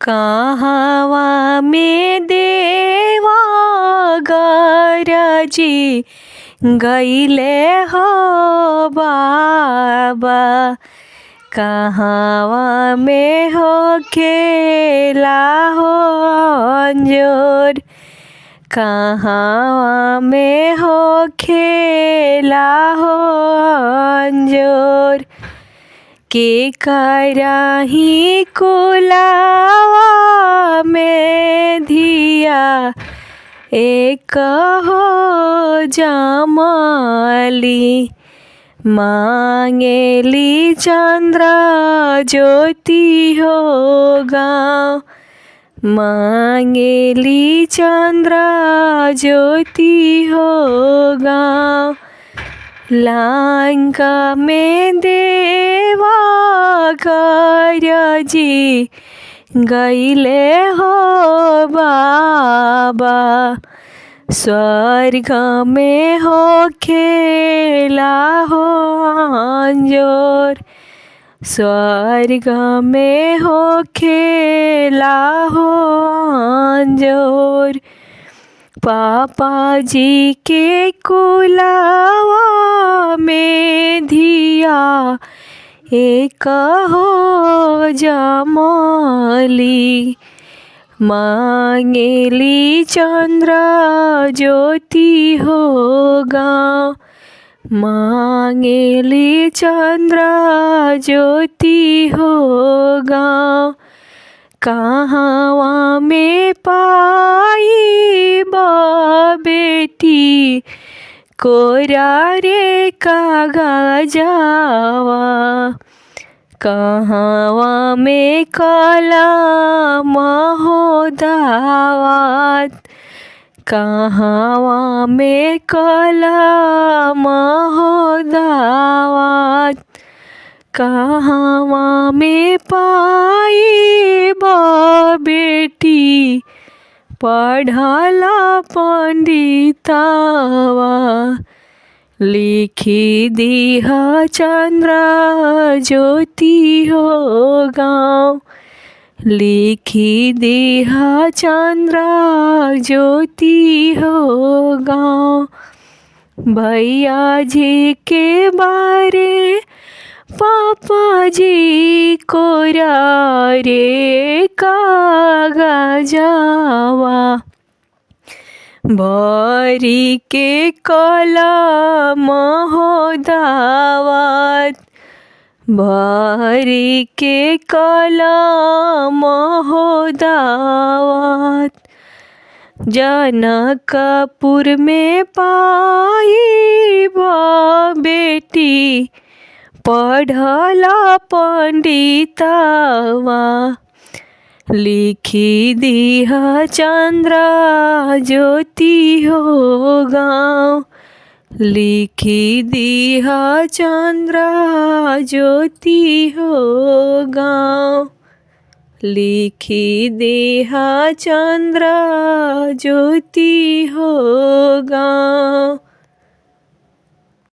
कहवा में देवा गरजी गईले हो बाबा, कहवा में हो खेला हो अंजोर, कहवा में हो खेला हो अंजोर। के कराही कुलावा में धिया एक हो जमाली, मांगेली चंद्र ज्योति हो गाँव, मांगेली चंद्र ज्योति हो गाँव। लंका में देवा गरजी गईले हो बाबा, स्वर्ग में हो खेला हो अंजोर, स्वर्ग में हो खेला हो अंजोर। पापा जी के कुलावा में धिया एक हो जमाली, मांगेली चंद्र ज्योति हो गाँव, मांगेली चंद्र ज्योति हो गाँव। कहवा में पाई बेटी कोरा रे कागजावा, कहवा में कलम हो दावत, कहवा में कलम हो दावत। कहवा में पाई बेटी पढ़ला पंडितावा, लिखी दीहा चंद्र ज्योति हो गाँव, लिखी दीहा चंद्र ज्योति हो गाँव। भैया जी के बारे पापा जी कोरा रे कागजावा, भरी के कलम हो दावत, भरी के कलम हो दावत। जनकपुर में पाई बेटी पढ़ला पंडितावा, लिखी दीहा चंद्र ज्योति हो गाँव, लिखी दीहा चंद्र ज्योति हो गाँव, लिखी दीहा चंद्र ज्योति हो गाँव।